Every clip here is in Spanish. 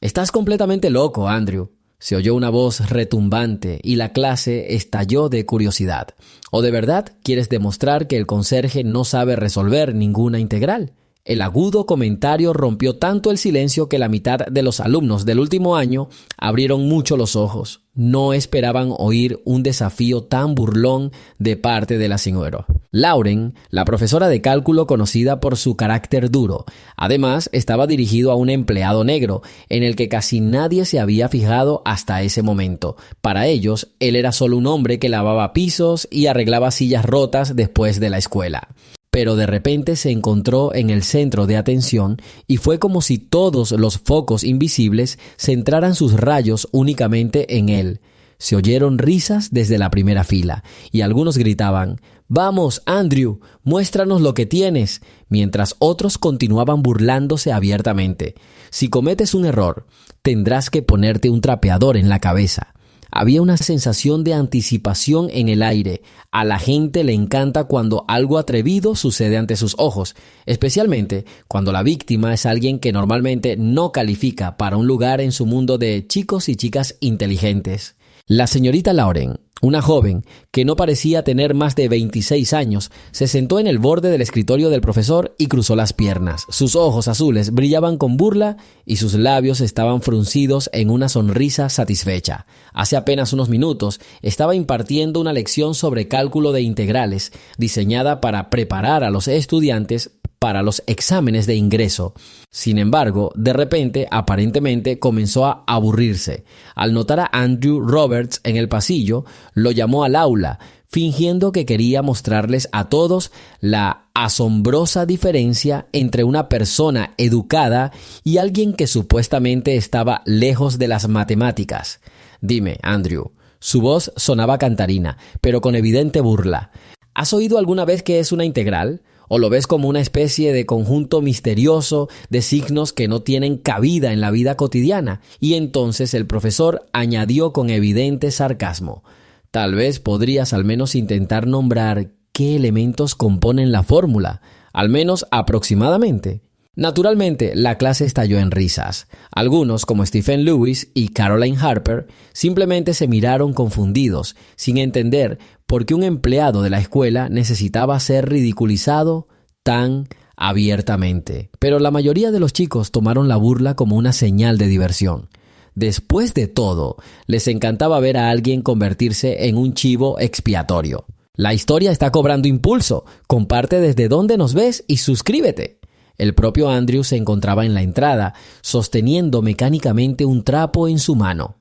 «Estás completamente loco, Andrew». Se oyó una voz retumbante y la clase estalló de curiosidad. ¿O de verdad quieres demostrar que el conserje no sabe resolver ninguna integral? El agudo comentario rompió tanto el silencio que la mitad de los alumnos del último año abrieron mucho los ojos. No esperaban oír un desafío tan burlón de parte de la señora Lauren, la profesora de cálculo conocida por su carácter duro. Además, estaba dirigido a un empleado negro, en el que casi nadie se había fijado hasta ese momento. Para ellos, él era solo un hombre que lavaba pisos y arreglaba sillas rotas después de la escuela. Pero de repente se encontró en el centro de atención y fue como si todos los focos invisibles centraran sus rayos únicamente en él. Se oyeron risas desde la primera fila y algunos gritaban: «¡Vamos, Andrew, muéstranos lo que tienes!», mientras otros continuaban burlándose abiertamente. «Si cometes un error, tendrás que ponerte un trapeador en la cabeza». Había una sensación de anticipación en el aire. A la gente le encanta cuando algo atrevido sucede ante sus ojos, especialmente cuando la víctima es alguien que normalmente no califica para un lugar en su mundo de chicos y chicas inteligentes. La señorita Lauren, una joven que no parecía tener más de 26 años, se sentó en el borde del escritorio del profesor y cruzó las piernas. Sus ojos azules brillaban con burla y sus labios estaban fruncidos en una sonrisa satisfecha. Hace apenas unos minutos estaba impartiendo una lección sobre cálculo de integrales, diseñada para preparar a los estudiantes para los exámenes de ingreso. Sin embargo, de repente, aparentemente, comenzó a aburrirse. Al notar a Andrew Roberts en el pasillo, lo llamó al aula, fingiendo que quería mostrarles a todos la asombrosa diferencia entre una persona educada y alguien que supuestamente estaba lejos de las matemáticas. «Dime, Andrew». Su voz sonaba cantarina, pero con evidente burla. «¿Has oído alguna vez qué es una integral? ¿O lo ves como una especie de conjunto misterioso de signos que no tienen cabida en la vida cotidiana?» Y entonces el profesor añadió con evidente sarcasmo: «Tal vez podrías al menos intentar nombrar qué elementos componen la fórmula, al menos aproximadamente». Naturalmente, la clase estalló en risas. Algunos, como Stephen Lewis y Caroline Harper, simplemente se miraron confundidos, sin entender por qué un empleado de la escuela necesitaba ser ridiculizado tan abiertamente. Pero la mayoría de los chicos tomaron la burla como una señal de diversión. Después de todo, les encantaba ver a alguien convertirse en un chivo expiatorio. La historia está cobrando impulso. Comparte desde dónde nos ves y suscríbete. El propio Andrew se encontraba en la entrada, sosteniendo mecánicamente un trapo en su mano.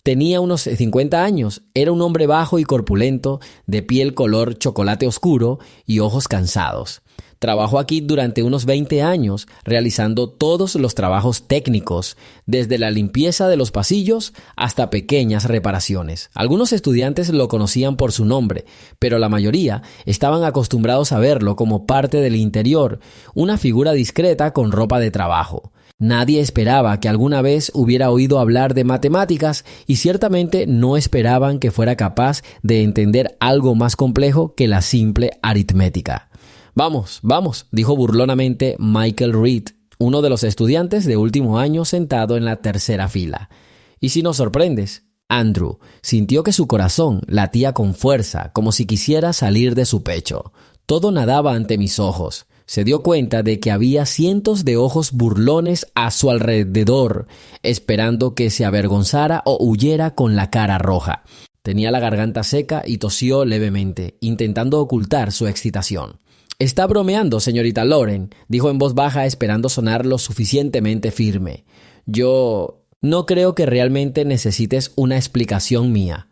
Tenía unos 50 años, era un hombre bajo y corpulento, de piel color chocolate oscuro y ojos cansados. Trabajó aquí durante unos 20 años, realizando todos los trabajos técnicos, desde la limpieza de los pasillos hasta pequeñas reparaciones. Algunos estudiantes lo conocían por su nombre, pero la mayoría estaban acostumbrados a verlo como parte del interior, una figura discreta con ropa de trabajo. Nadie esperaba que alguna vez hubiera oído hablar de matemáticas y ciertamente no esperaban que fuera capaz de entender algo más complejo que la simple aritmética. «Vamos, vamos», dijo burlonamente Michael Reed, uno de los estudiantes de último año sentado en la tercera fila. «¿Y si nos sorprendes?». Andrew sintió que su corazón latía con fuerza, como si quisiera salir de su pecho. Todo nadaba ante mis ojos. Se dio cuenta de que había cientos de ojos burlones a su alrededor, esperando que se avergonzara o huyera con la cara roja. Tenía la garganta seca y tosió levemente, intentando ocultar su excitación. «Está bromeando, señorita Lauren», dijo en voz baja, esperando sonar lo suficientemente firme. «Yo no creo que realmente necesites una explicación mía».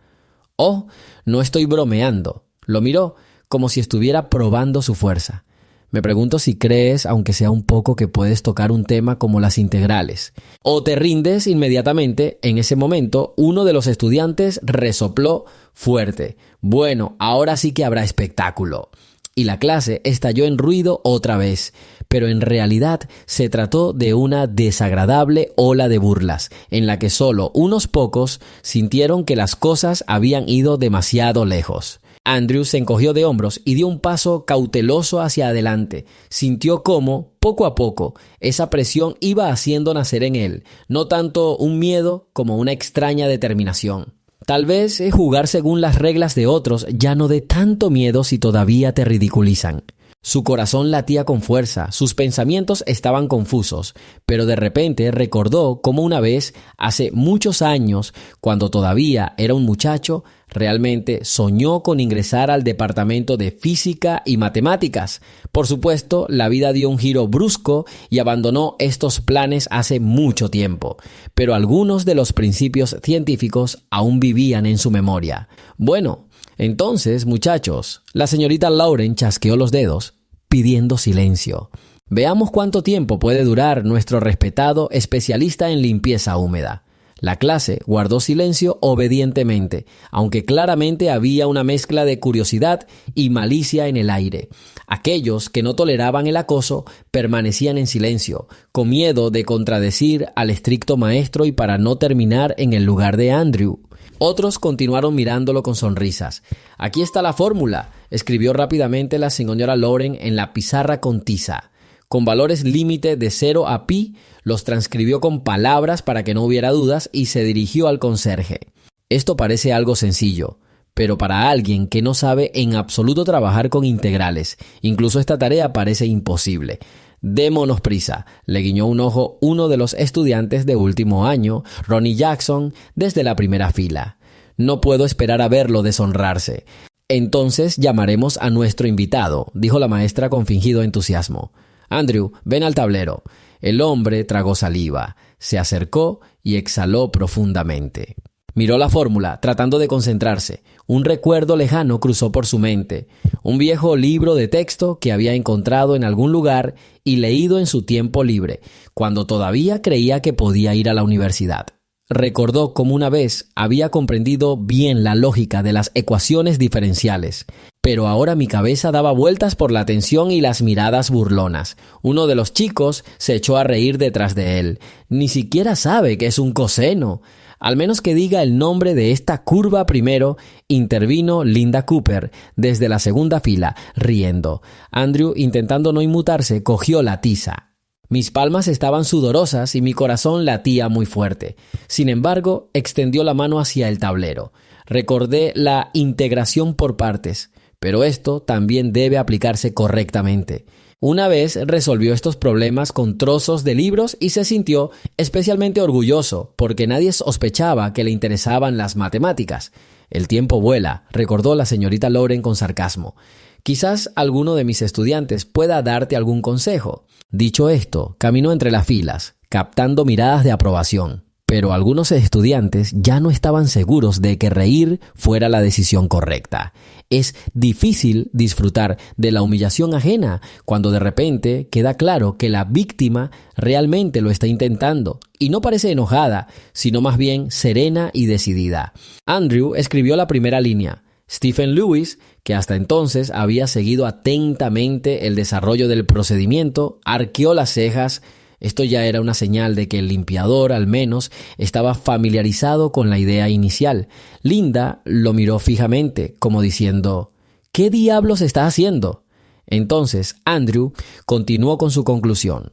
«Oh, no estoy bromeando». Lo miró como si estuviera probando su fuerza. «Me pregunto si crees, aunque sea un poco, que puedes tocar un tema como las integrales. O te rindes inmediatamente». En ese momento, uno de los estudiantes resopló fuerte. «Bueno, ahora sí que habrá espectáculo». Y la clase estalló en ruido otra vez, pero en realidad se trató de una desagradable ola de burlas, en la que solo unos pocos sintieron que las cosas habían ido demasiado lejos. Andrew se encogió de hombros y dio un paso cauteloso hacia adelante. Sintió cómo, poco a poco, esa presión iba haciendo nacer en él, no tanto un miedo como una extraña determinación. Tal vez jugar según las reglas de otros ya no dé tanto miedo si todavía te ridiculizan. Su corazón latía con fuerza, sus pensamientos estaban confusos, pero de repente recordó cómo una vez, hace muchos años, cuando todavía era un muchacho, realmente soñó con ingresar al departamento de física y matemáticas. Por supuesto, la vida dio un giro brusco y abandonó estos planes hace mucho tiempo, pero algunos de los principios científicos aún vivían en su memoria. Bueno, entonces, muchachos, la señorita Lauren chasqueó los dedos, pidiendo silencio. Veamos cuánto tiempo puede durar nuestro respetado especialista en limpieza húmeda. La clase guardó silencio obedientemente, aunque claramente había una mezcla de curiosidad y malicia en el aire. Aquellos que no toleraban el acoso permanecían en silencio, con miedo de contradecir al estricto maestro y para no terminar en el lugar de Andrew. Otros continuaron mirándolo con sonrisas. «Aquí está la fórmula», escribió rápidamente la señora Lauren en la pizarra con tiza. Con valores límite de 0 a pi, los transcribió con palabras para que no hubiera dudas y se dirigió al conserje. Esto parece algo sencillo, pero para alguien que no sabe en absoluto trabajar con integrales, incluso esta tarea parece imposible. «Démonos prisa», le guiñó un ojo uno de los estudiantes de último año, Ronnie Jackson, desde la primera fila. «No puedo esperar a verlo deshonrarse». «Entonces llamaremos a nuestro invitado», dijo la maestra con fingido entusiasmo. «Andrew, ven al tablero». El hombre tragó saliva, se acercó y exhaló profundamente. Miró la fórmula, tratando de concentrarse. Un recuerdo lejano cruzó por su mente. Un viejo libro de texto que había encontrado en algún lugar y leído en su tiempo libre, cuando todavía creía que podía ir a la universidad. Recordó cómo una vez había comprendido bien la lógica de las ecuaciones diferenciales, pero ahora mi cabeza daba vueltas por la tensión y las miradas burlonas. Uno de los chicos se echó a reír detrás de él. Ni siquiera sabe qué es un coseno. Al menos que diga el nombre de esta curva primero, intervino Linda Cooper desde la segunda fila, riendo. Andrew, intentando no inmutarse, cogió la tiza. Mis palmas estaban sudorosas y mi corazón latía muy fuerte. Sin embargo, extendió la mano hacia el tablero. Recordé la integración por partes, pero esto también debe aplicarse correctamente. Una vez resolvió estos problemas con trozos de libros y se sintió especialmente orgulloso porque nadie sospechaba que le interesaban las matemáticas. «El tiempo vuela», recordó la señorita Lauren con sarcasmo. «Quizás alguno de mis estudiantes pueda darte algún consejo». Dicho esto, caminó entre las filas, captando miradas de aprobación. Pero algunos estudiantes ya no estaban seguros de que reír fuera la decisión correcta. Es difícil disfrutar de la humillación ajena cuando de repente queda claro que la víctima realmente lo está intentando y no parece enojada, sino más bien serena y decidida. Andrew escribió la primera línea. Stephen Lewis, que hasta entonces había seguido atentamente el desarrollo del procedimiento, arqueó las cejas. Esto ya era una señal de que el limpiador, al menos, estaba familiarizado con la idea inicial. Linda lo miró fijamente, como diciendo, «¿Qué diablos está haciendo?». Entonces, Andrew continuó con su conclusión.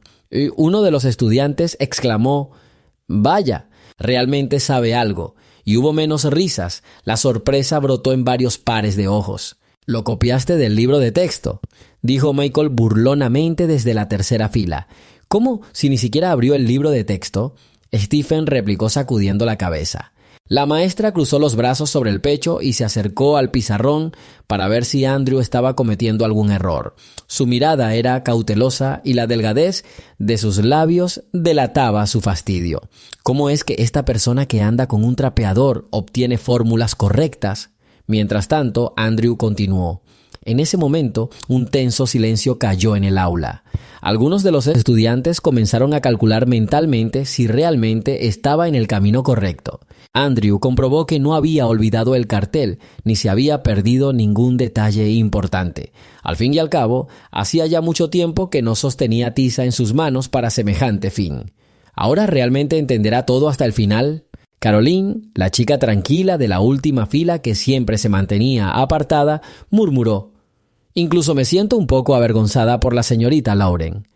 Uno de los estudiantes exclamó, «Vaya, realmente sabe algo». Y hubo menos risas. La sorpresa brotó en varios pares de ojos. «¿Lo copiaste del libro de texto?», dijo Michael burlonamente desde la tercera fila. «¿Cómo si ni siquiera abrió el libro de texto?», Stephen replicó sacudiendo la cabeza. La maestra cruzó los brazos sobre el pecho y se acercó al pizarrón para ver si Andrew estaba cometiendo algún error. Su mirada era cautelosa y la delgadez de sus labios delataba su fastidio. ¿Cómo es que esta persona que anda con un trapeador obtiene fórmulas correctas? Mientras tanto, Andrew continuó. En ese momento, un tenso silencio cayó en el aula. Algunos de los estudiantes comenzaron a calcular mentalmente si realmente estaba en el camino correcto. Andrew comprobó que no había olvidado el cartel, ni se había perdido ningún detalle importante. Al fin y al cabo, hacía ya mucho tiempo que no sostenía tiza en sus manos para semejante fin. ¿Ahora realmente entenderá todo hasta el final? Caroline, la chica tranquila de la última fila que siempre se mantenía apartada, murmuró: «Incluso me siento un poco avergonzada por la señorita Lauren».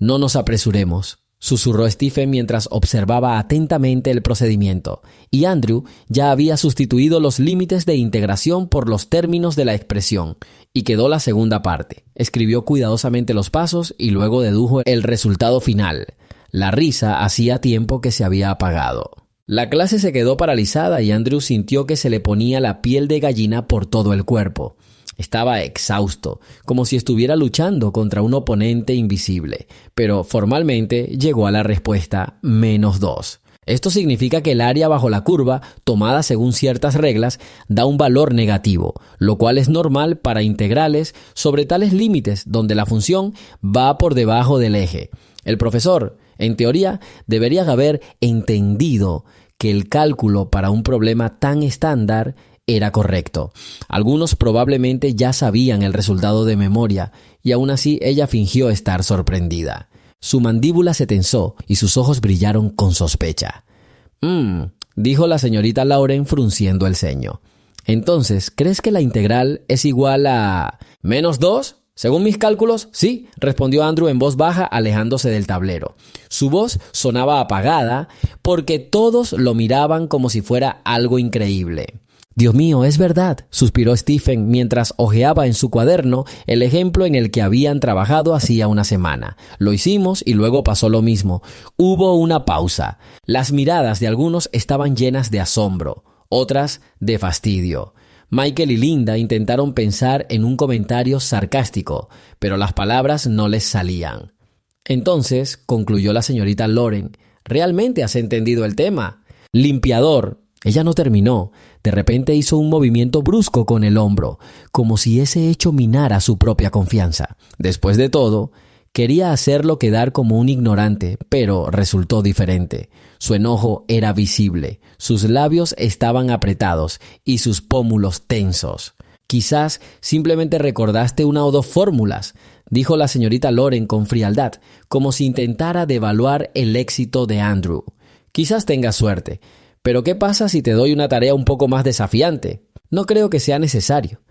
«No nos apresuremos», susurró Stephen mientras observaba atentamente el procedimiento, y Andrew ya había sustituido los límites de integración por los términos de la expresión, y quedó la segunda parte. Escribió cuidadosamente los pasos y luego dedujo el resultado final. La risa hacía tiempo que se había apagado. La clase se quedó paralizada y Andrew sintió que se le ponía la piel de gallina por todo el cuerpo. Estaba exhausto, como si estuviera luchando contra un oponente invisible, pero formalmente llegó a la respuesta -2. Esto significa que el área bajo la curva, tomada según ciertas reglas, da un valor negativo, lo cual es normal para integrales sobre tales límites donde la función va por debajo del eje. El profesor, en teoría, debería haber entendido que el cálculo para un problema tan estándar era correcto. Algunos probablemente ya sabían el resultado de memoria, y aún así ella fingió estar sorprendida. Su mandíbula se tensó y sus ojos brillaron con sospecha. Dijo la señorita Lauren frunciendo el ceño. «Entonces, ¿crees que la integral es igual a -2? Según mis cálculos, sí», respondió Andrew en voz baja, alejándose del tablero. Su voz sonaba apagada porque todos lo miraban como si fuera algo increíble. «Dios mío, es verdad», suspiró Stephen mientras hojeaba en su cuaderno el ejemplo en el que habían trabajado hacía una semana. Lo hicimos y luego pasó lo mismo. Hubo una pausa. Las miradas de algunos estaban llenas de asombro, otras de fastidio. Michael y Linda intentaron pensar en un comentario sarcástico, pero las palabras no les salían. «Entonces», concluyó la señorita Lauren, «¿realmente has entendido el tema? Limpiador». Ella no terminó. De repente hizo un movimiento brusco con el hombro, como si ese hecho minara su propia confianza. Después de todo, quería hacerlo quedar como un ignorante, pero resultó diferente. Su enojo era visible, sus labios estaban apretados y sus pómulos tensos. «Quizás simplemente recordaste una o dos fórmulas», dijo la señorita Lauren con frialdad, como si intentara devaluar el éxito de Andrew. «Quizás tengas suerte. Pero ¿qué pasa si te doy una tarea un poco más desafiante?» «No creo que sea necesario»,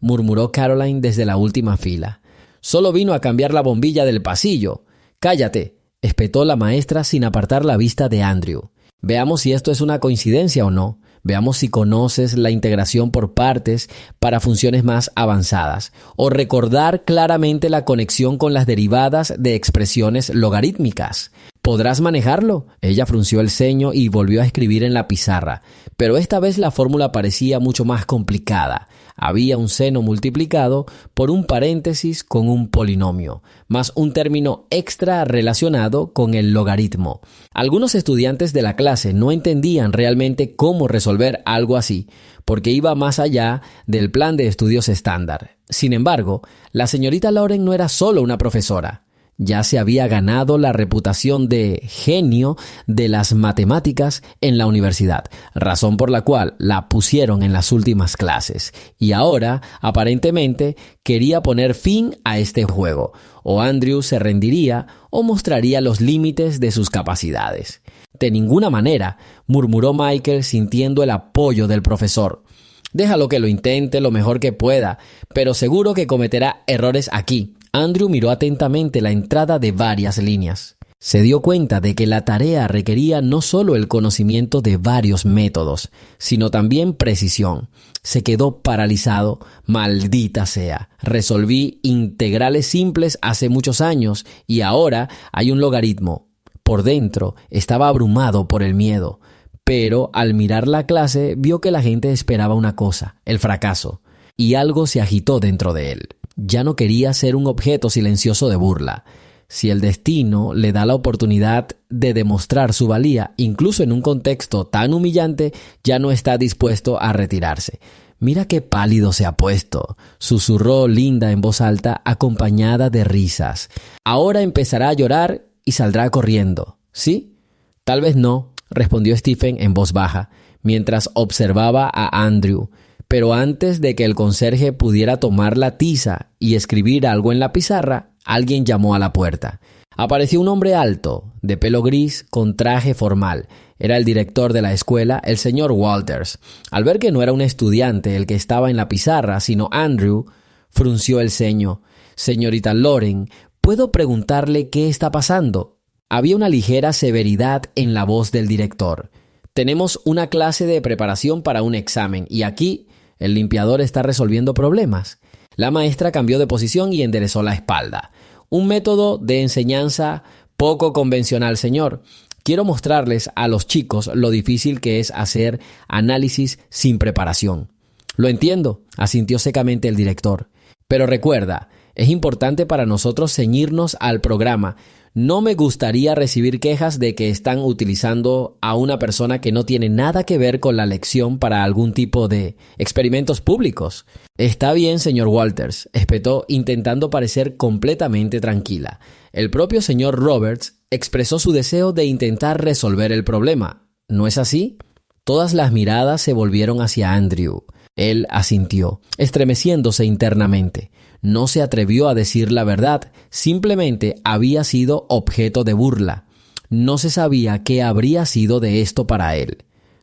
murmuró Caroline desde la última fila. «Solo vino a cambiar la bombilla del pasillo». «Cállate», espetó la maestra sin apartar la vista de Andrew. «Veamos si esto es una coincidencia o no. Veamos si conoces la integración por partes para funciones más avanzadas, o recordar claramente la conexión con las derivadas de expresiones logarítmicas. ¿Podrás manejarlo?». Ella frunció el ceño y volvió a escribir en la pizarra, pero esta vez la fórmula parecía mucho más complicada. Había un seno multiplicado por un paréntesis con un polinomio, más un término extra relacionado con el logaritmo. Algunos estudiantes de la clase no entendían realmente cómo resolver algo así, porque iba más allá del plan de estudios estándar. Sin embargo, la señorita Lauren no era solo una profesora. Ya se había ganado la reputación de genio de las matemáticas en la universidad, razón por la cual la pusieron en las últimas clases. Y ahora, aparentemente, quería poner fin a este juego. O Andrew se rendiría o mostraría los límites de sus capacidades. «De ninguna manera», murmuró Michael sintiendo el apoyo del profesor. «Déjalo que lo intente lo mejor que pueda, pero seguro que cometerá errores aquí». Andrew miró atentamente la entrada de varias líneas. Se dio cuenta de que la tarea requería no solo el conocimiento de varios métodos, sino también precisión. Se quedó paralizado. «Maldita sea. Resolví integrales simples hace muchos años y ahora hay un logaritmo». Por dentro estaba abrumado por el miedo, pero al mirar la clase vio que la gente esperaba una cosa, el fracaso, y algo se agitó dentro de él. Ya no quería ser un objeto silencioso de burla. Si el destino le da la oportunidad de demostrar su valía, incluso en un contexto tan humillante, ya no está dispuesto a retirarse. «Mira qué pálido se ha puesto», susurró Linda en voz alta, acompañada de risas. «Ahora empezará a llorar y saldrá corriendo, ¿sí?» «Tal vez no», respondió Stephen en voz baja, mientras observaba a Andrew. Pero antes de que el conserje pudiera tomar la tiza y escribir algo en la pizarra, alguien llamó a la puerta. Apareció un hombre alto, de pelo gris, con traje formal. Era el director de la escuela, el señor Walters. Al ver que no era un estudiante el que estaba en la pizarra, sino Andrew, frunció el ceño. «Señorita Loren, ¿puedo preguntarle qué está pasando?» Había una ligera severidad en la voz del director. «Tenemos una clase de preparación para un examen y aquí el limpiador está resolviendo problemas». La maestra cambió de posición y enderezó la espalda. «Un método de enseñanza poco convencional, señor. Quiero mostrarles a los chicos lo difícil que es hacer análisis sin preparación». «Lo entiendo», asintió secamente el director. «Pero recuerda, es importante para nosotros ceñirnos al programa. No me gustaría recibir quejas de que están utilizando a una persona que no tiene nada que ver con la lección para algún tipo de experimentos públicos». «Está bien, señor Walters», espetó, intentando parecer completamente tranquila. El propio señor Roberts expresó su deseo de intentar resolver el problema. ¿No es así? Todas las miradas se volvieron hacia Andrew. Él asintió, estremeciéndose internamente. No se atrevió a decir la verdad, simplemente había sido objeto de burla. No se sabía qué habría sido de esto para él.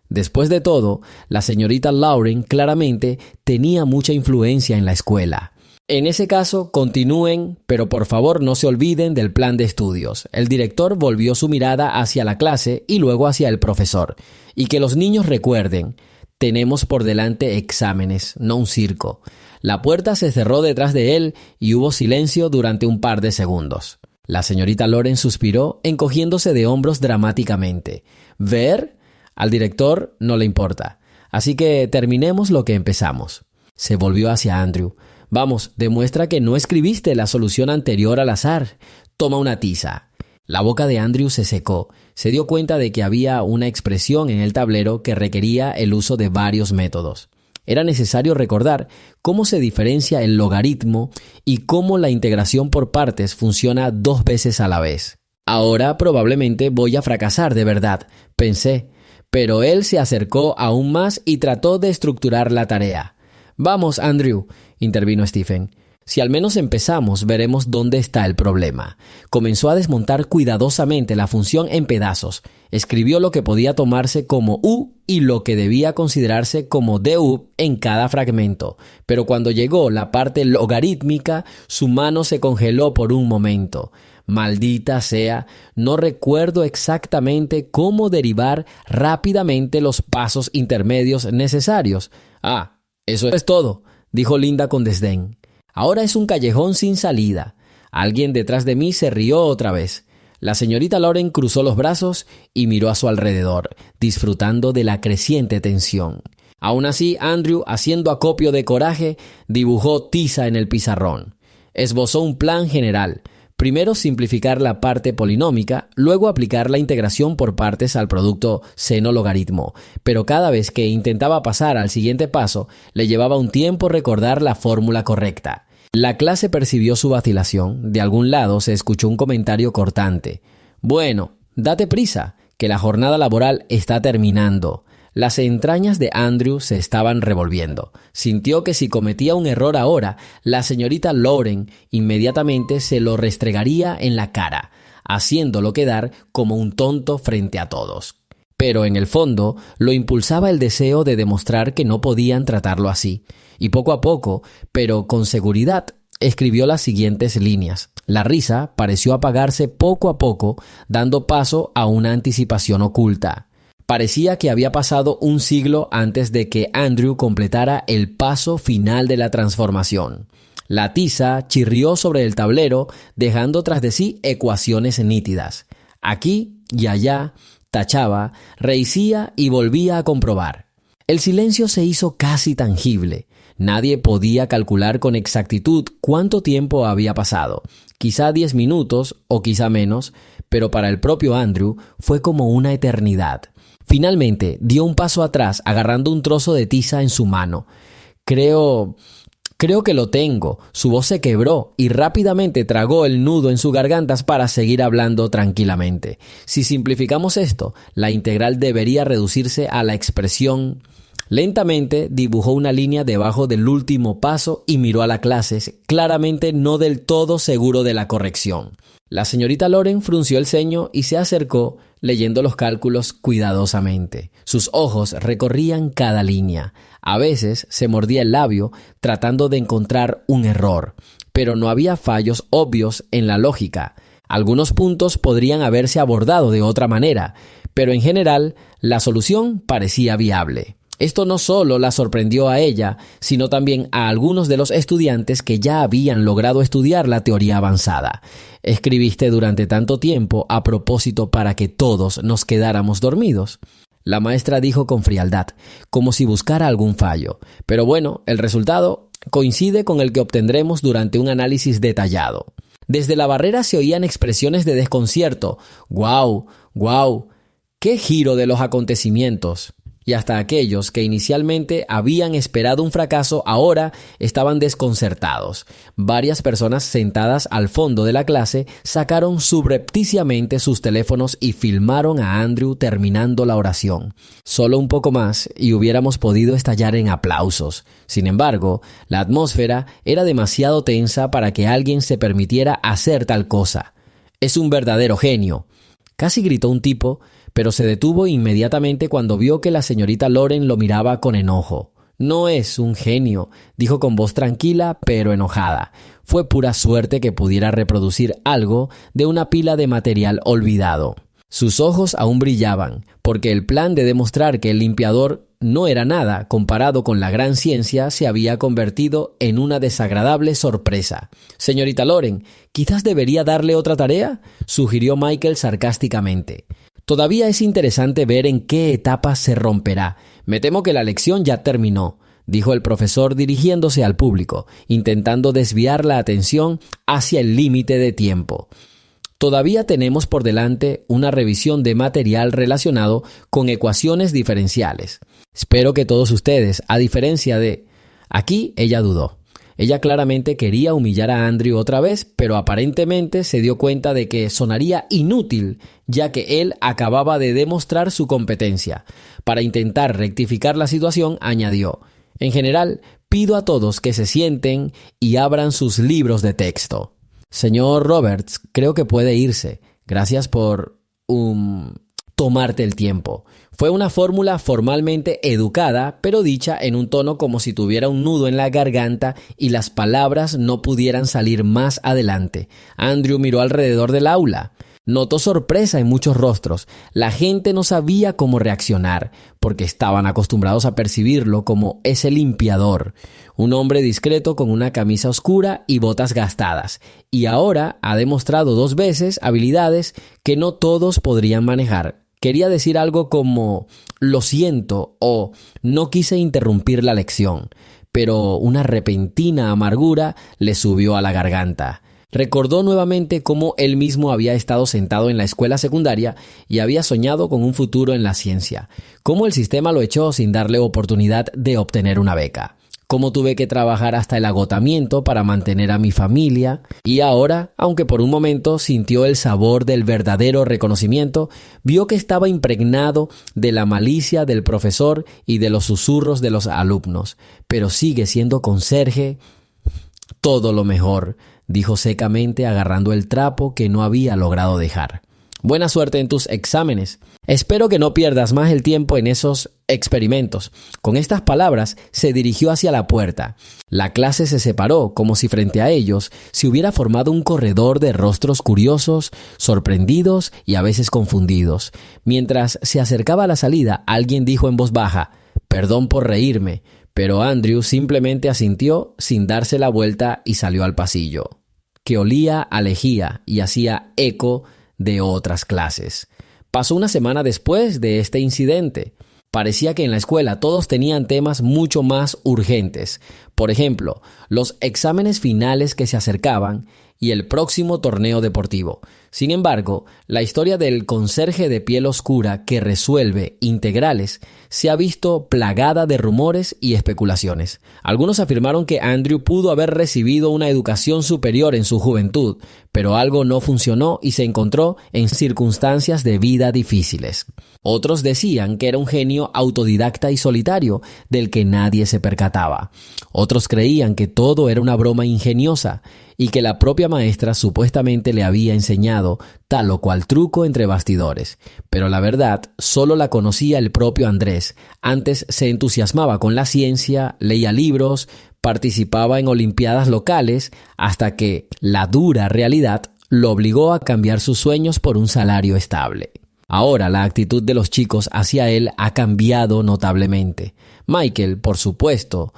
Después de todo, la señorita Loren claramente tenía mucha influencia en la escuela. «En ese caso, continúen, pero por favor no se olviden del plan de estudios». El director volvió su mirada hacia la clase y luego hacia el profesor. «Y que los niños recuerden, tenemos por delante exámenes, no un circo». La puerta se cerró detrás de él y hubo silencio durante un par de segundos. La señorita Loren suspiró, encogiéndose de hombros dramáticamente. «¿Ver? Al director no le importa. Así que terminemos lo que empezamos». Se volvió hacia Andrew. «Vamos, demuestra que no escribiste la solución anterior al azar. Toma una tiza». La boca de Andrew se secó. Se dio cuenta de que había una expresión en el tablero que requería el uso de varios métodos. Era necesario recordar cómo se diferencia el logaritmo y cómo la integración por partes funciona 2 veces a la vez. «Ahora probablemente voy a fracasar de verdad», pensé, pero él se acercó aún más y trató de estructurar la tarea. «Vamos, Andrew», intervino Stephen. «Si al menos empezamos, veremos dónde está el problema». Comenzó a desmontar cuidadosamente la función en pedazos. Escribió lo que podía tomarse como U y lo que debía considerarse como DU en cada fragmento. Pero cuando llegó la parte logarítmica, su mano se congeló por un momento. Maldita sea, no recuerdo exactamente cómo derivar rápidamente los pasos intermedios necesarios. «Ah, eso es todo», dijo Linda con desdén. «Ahora es un callejón sin salida». Alguien detrás de mí se rió otra vez. La señorita Loren cruzó los brazos y miró a su alrededor, disfrutando de la creciente tensión. Aún así, Andrew, haciendo acopio de coraje, dibujó tiza en el pizarrón. Esbozó un plan general. Primero simplificar la parte polinómica, luego aplicar la integración por partes al producto seno-logaritmo. Pero cada vez que intentaba pasar al siguiente paso, le llevaba un tiempo recordar la fórmula correcta. La clase percibió su vacilación. De algún lado se escuchó un comentario cortante. «Bueno, date prisa, que la jornada laboral está terminando». Las entrañas de Andrew se estaban revolviendo. Sintió que si cometía un error ahora, la señorita Loren inmediatamente se lo restregaría en la cara, haciéndolo quedar como un tonto frente a todos. Pero en el fondo lo impulsaba el deseo de demostrar que no podían tratarlo así. Y poco a poco, pero con seguridad, escribió las siguientes líneas. La risa pareció apagarse poco a poco, dando paso a una anticipación oculta. Parecía que había pasado un siglo antes de que Andrew completara el paso final de la transformación. La tiza chirrió sobre el tablero, dejando tras de sí ecuaciones nítidas. Aquí y allá, tachaba, rehacía y volvía a comprobar. El silencio se hizo casi tangible. Nadie podía calcular con exactitud cuánto tiempo había pasado. Quizá 10 minutos o quizá menos, pero para el propio Andrew fue como una eternidad. Finalmente dio un paso atrás, agarrando un trozo de tiza en su mano. Creo que lo tengo». Su voz se quebró y rápidamente tragó el nudo en su garganta para seguir hablando tranquilamente. Si simplificamos esto, la integral debería reducirse a la expresión Lentamente dibujó una línea debajo del último paso y miró a la clase, claramente no del todo seguro de la corrección. La señorita Loren frunció el ceño y se acercó, leyendo los cálculos cuidadosamente. Sus ojos recorrían cada línea. A veces se mordía el labio tratando de encontrar un error, pero no había fallos obvios en la lógica. Algunos puntos podrían haberse abordado de otra manera, pero en general la solución parecía viable. Esto no solo la sorprendió a ella, sino también a algunos de los estudiantes que ya habían logrado estudiar la teoría avanzada. ¿Escribiste durante tanto tiempo a propósito para que todos nos quedáramos dormidos? La maestra dijo con frialdad, como si buscara algún fallo. Pero bueno, el resultado coincide con el que obtendremos durante un análisis detallado. Desde la barrera se oían expresiones de desconcierto. ¡Guau! ¡Guau! ¡Qué giro de los acontecimientos! Y hasta aquellos que inicialmente habían esperado un fracaso ahora estaban desconcertados. Varias personas sentadas al fondo de la clase sacaron subrepticiamente sus teléfonos y filmaron a Andrew terminando la oración. Solo un poco más y hubiéramos podido estallar en aplausos. Sin embargo, la atmósfera era demasiado tensa para que alguien se permitiera hacer tal cosa. «Es un verdadero genio», casi gritó un tipo, pero se detuvo inmediatamente cuando vio que la señorita Loren lo miraba con enojo. «No es un genio», dijo con voz tranquila pero enojada. «Fue pura suerte que pudiera reproducir algo de una pila de material olvidado». Sus ojos aún brillaban, porque el plan de demostrar que el limpiador no era nada comparado con la gran ciencia se había convertido en una desagradable sorpresa. «Señorita Loren, ¿quizás debería darle otra tarea?», sugirió Michael sarcásticamente. «Todavía es interesante ver en qué etapa se romperá. Me temo que la lección ya terminó», dijo el profesor dirigiéndose al público, intentando desviar la atención hacia el límite de tiempo. «Todavía tenemos por delante una revisión de material relacionado con ecuaciones diferenciales. Espero que todos ustedes, a diferencia de...» Aquí ella dudó. Ella claramente quería humillar a Andrew otra vez, pero aparentemente se dio cuenta de que sonaría inútil, ya que él acababa de demostrar su competencia. Para intentar rectificar la situación, añadió: «En general, pido a todos que se sienten y abran sus libros de texto». «Señor Roberts, creo que puede irse. Gracias por... tomarte el tiempo». Fue una fórmula formalmente educada, pero dicha en un tono como si tuviera un nudo en la garganta y las palabras no pudieran salir más adelante. Andrew miró alrededor del aula. Notó sorpresa en muchos rostros. La gente no sabía cómo reaccionar, porque estaban acostumbrados a percibirlo como ese limpiador, un hombre discreto con una camisa oscura y botas gastadas, y ahora ha demostrado 2 veces habilidades que no todos podrían manejar. Quería decir algo como «lo siento» o «no quise interrumpir la lección», pero una repentina amargura le subió a la garganta. Recordó nuevamente cómo él mismo había estado sentado en la escuela secundaria y había soñado con un futuro en la ciencia, cómo el sistema lo echó sin darle oportunidad de obtener una beca. Cómo tuve que trabajar hasta el agotamiento para mantener a mi familia, y ahora, aunque por un momento sintió el sabor del verdadero reconocimiento, vio que estaba impregnado de la malicia del profesor y de los susurros de los alumnos. Pero sigue siendo conserje. «Todo lo mejor», dijo secamente agarrando el trapo que no había logrado dejar. «Buena suerte en tus exámenes. Espero que no pierdas más el tiempo en esos experimentos». Con estas palabras se dirigió hacia la puerta. La clase se separó como si frente a ellos se hubiera formado un corredor de rostros curiosos, sorprendidos y a veces confundidos. Mientras se acercaba a la salida, alguien dijo en voz baja: «Perdón por reírme», pero Andrew simplemente asintió sin darse la vuelta y salió al pasillo, que olía a lejía y hacía eco de otras clases. Pasó una semana después de este incidente. Parecía que en la escuela todos tenían temas mucho más urgentes. Por ejemplo, los exámenes finales que se acercaban, y el próximo torneo deportivo. Sin embargo, la historia del conserje de piel oscura que resuelve integrales se ha visto plagada de rumores y especulaciones. Algunos afirmaron que Andrew pudo haber recibido una educación superior en su juventud, pero algo no funcionó y se encontró en circunstancias de vida difíciles. Otros decían que era un genio autodidacta y solitario del que nadie se percataba. Otros creían que todo era una broma ingeniosa y que la propia maestra supuestamente le había enseñado tal o cual truco entre bastidores. Pero la verdad solo la conocía el propio Andrés. Antes se entusiasmaba con la ciencia, leía libros, participaba en olimpiadas locales, hasta que la dura realidad lo obligó a cambiar sus sueños por un salario estable. Ahora la actitud de los chicos hacia él ha cambiado notablemente. Michael, por supuesto,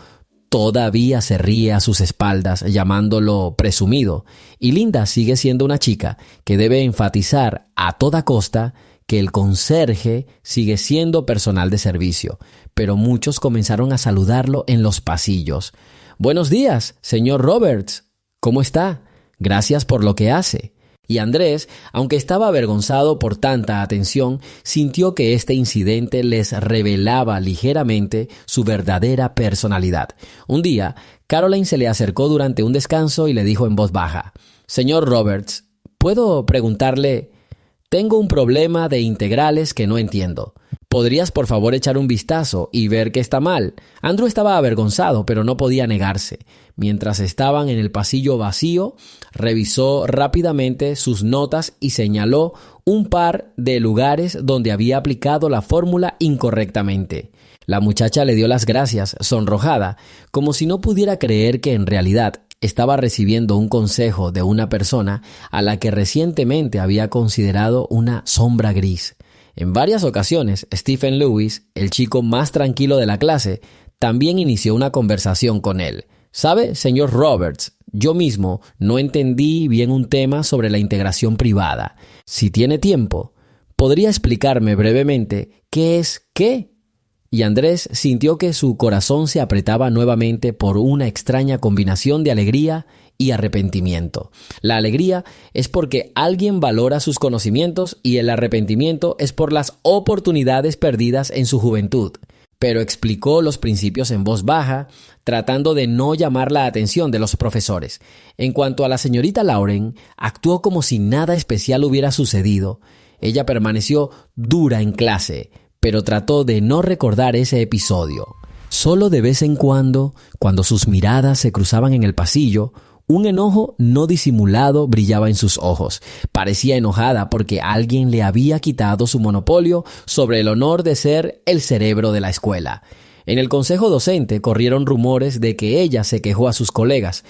todavía se ríe a sus espaldas llamándolo presumido, y Linda sigue siendo una chica que debe enfatizar a toda costa que el conserje sigue siendo personal de servicio, pero muchos comenzaron a saludarlo en los pasillos. «Buenos días, señor Roberts. ¿Cómo está? Gracias por lo que hace». Y Andrés, aunque estaba avergonzado por tanta atención, sintió que este incidente les revelaba ligeramente su verdadera personalidad. Un día, Caroline se le acercó durante un descanso y le dijo en voz baja: «Señor Roberts, ¿puedo preguntarle? Tengo un problema de integrales que no entiendo. ¿Podrías por favor echar un vistazo y ver que está mal?» Andrew estaba avergonzado, pero no podía negarse. Mientras estaban en el pasillo vacío, revisó rápidamente sus notas y señaló un par de lugares donde había aplicado la fórmula incorrectamente. La muchacha le dio las gracias, sonrojada, como si no pudiera creer que en realidad estaba recibiendo un consejo de una persona a la que recientemente había considerado una sombra gris. En varias ocasiones, Stephen Lewis, el chico más tranquilo de la clase, también inició una conversación con él. «¿Sabe, señor Roberts? Yo mismo no entendí bien un tema sobre la integración privada. Si tiene tiempo, ¿podría explicarme brevemente qué es qué?» Y Andrés sintió que su corazón se apretaba nuevamente por una extraña combinación de alegría y arrepentimiento. La alegría es porque alguien valora sus conocimientos y el arrepentimiento es por las oportunidades perdidas en su juventud. Pero explicó los principios en voz baja, tratando de no llamar la atención de los profesores. En cuanto a la señorita Lauren, actuó como si nada especial hubiera sucedido. Ella permaneció dura en clase, pero trató de no recordar ese episodio. Solo de vez en cuando sus miradas se cruzaban en el pasillo, un enojo no disimulado brillaba en sus ojos. Parecía enojada porque alguien le había quitado su monopolio sobre el honor de ser el cerebro de la escuela. En el consejo docente corrieron rumores de que ella se quejó a sus colegas.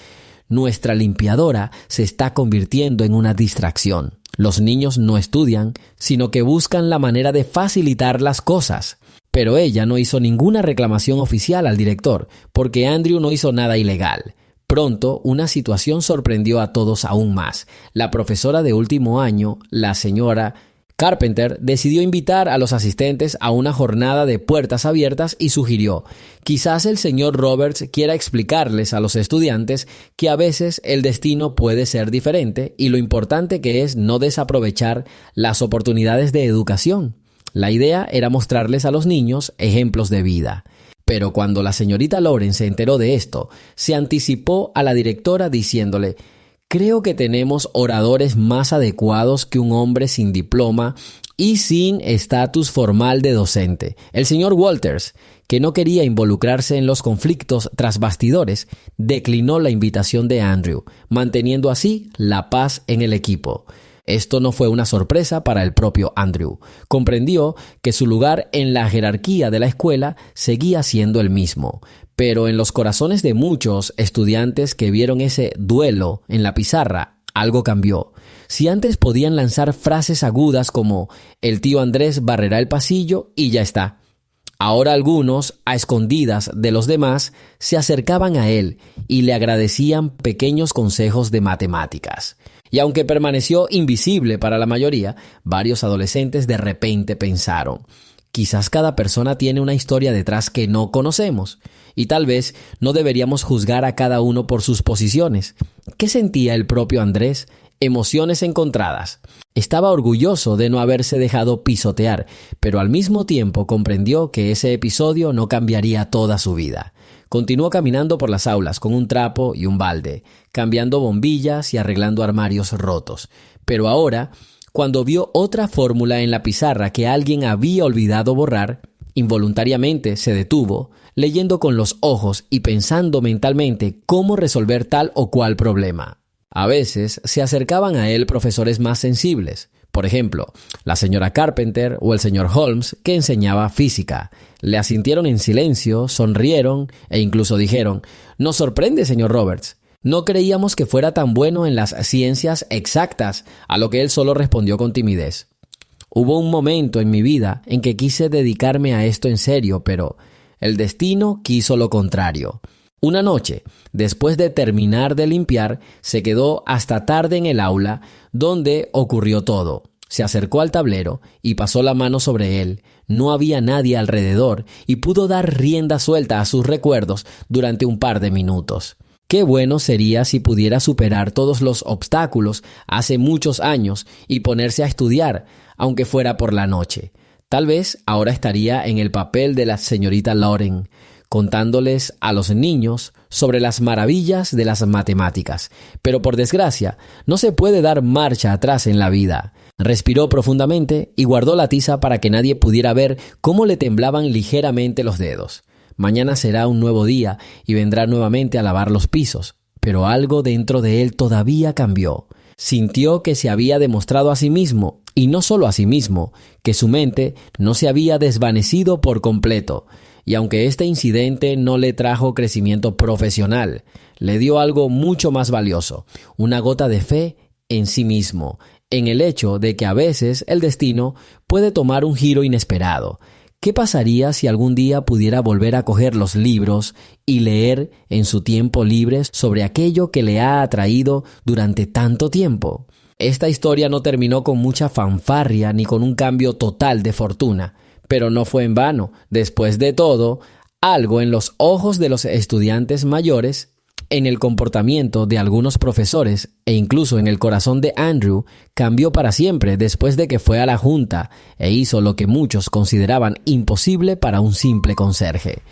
«Nuestra limpiadora se está convirtiendo en una distracción. Los niños no estudian, sino que buscan la manera de facilitar las cosas». Pero ella no hizo ninguna reclamación oficial al director, porque Andrew no hizo nada ilegal. Pronto, una situación sorprendió a todos aún más. La profesora de último año, la señora Carpenter, decidió invitar a los asistentes a una jornada de puertas abiertas y sugirió: «Quizás el señor Roberts quiera explicarles a los estudiantes que a veces el destino puede ser diferente y lo importante que es no desaprovechar las oportunidades de educación». La idea era mostrarles a los niños ejemplos de vida. Pero cuando la señorita Lauren se enteró de esto, se anticipó a la directora diciéndole: «Creo que tenemos oradores más adecuados que un hombre sin diploma y sin estatus formal de docente. El señor Walters, que no quería involucrarse en los conflictos tras bastidores, declinó la invitación de Andrew, manteniendo así la paz en el equipo». Esto no fue una sorpresa para el propio Andrew. Comprendió que su lugar en la jerarquía de la escuela seguía siendo el mismo, pero en los corazones de muchos estudiantes que vieron ese duelo en la pizarra, algo cambió. Si antes podían lanzar frases agudas como «el tío Andrés barrerá el pasillo» y ya está, ahora algunos, a escondidas de los demás, se acercaban a él y le agradecían pequeños consejos de matemáticas. Y aunque permaneció invisible para la mayoría, varios adolescentes de repente pensaron: Quizás cada persona tiene una historia detrás que no conocemos, y tal vez no deberíamos juzgar a cada uno por sus posiciones. ¿Qué sentía el propio Andrés? Emociones encontradas. Estaba orgulloso de no haberse dejado pisotear, pero al mismo tiempo comprendió que ese episodio no cambiaría toda su vida. Continuó caminando por las aulas con un trapo y un balde, cambiando bombillas y arreglando armarios rotos. Pero ahora, cuando vio otra fórmula en la pizarra que alguien había olvidado borrar, involuntariamente se detuvo, leyendo con los ojos y pensando mentalmente cómo resolver tal o cual problema. A veces se acercaban a él profesores más sensibles, por ejemplo, la señora Carpenter o el señor Holmes, que enseñaba física. Le asintieron en silencio, sonrieron e incluso dijeron: «Nos sorprende, señor Roberts. No creíamos que fuera tan bueno en las ciencias exactas», a lo que él solo respondió con timidez. Hubo un momento en mi vida en que quise dedicarme a esto en serio, pero el destino quiso lo contrario. Una noche, después de terminar de limpiar, se quedó hasta tarde en el aula, donde ocurrió todo. Se acercó al tablero y pasó la mano sobre él. No había nadie alrededor y pudo dar rienda suelta a sus recuerdos durante un par de minutos. Qué bueno sería si pudiera superar todos los obstáculos hace muchos años y ponerse a estudiar, aunque fuera por la noche. Tal vez ahora estaría en el papel de la señorita Lauren, contándoles a los niños sobre las maravillas de las matemáticas. Pero por desgracia, no se puede dar marcha atrás en la vida. Respiró profundamente y guardó la tiza para que nadie pudiera ver cómo le temblaban ligeramente los dedos. Mañana será un nuevo día y vendrá nuevamente a lavar los pisos. Pero algo dentro de él todavía cambió. Sintió que se había demostrado a sí mismo, y no solo a sí mismo, que su mente no se había desvanecido por completo. Y aunque este incidente no le trajo crecimiento profesional, le dio algo mucho más valioso, una gota de fe en sí mismo, en el hecho de que a veces el destino puede tomar un giro inesperado. ¿Qué pasaría si algún día pudiera volver a coger los libros y leer en su tiempo libre sobre aquello que le ha atraído durante tanto tiempo? Esta historia no terminó con mucha fanfarria ni con un cambio total de fortuna. Pero no fue en vano. Después de todo, algo en los ojos de los estudiantes mayores, en el comportamiento de algunos profesores e incluso en el corazón de Andrew cambió para siempre después de que fue a la junta e hizo lo que muchos consideraban imposible para un simple conserje.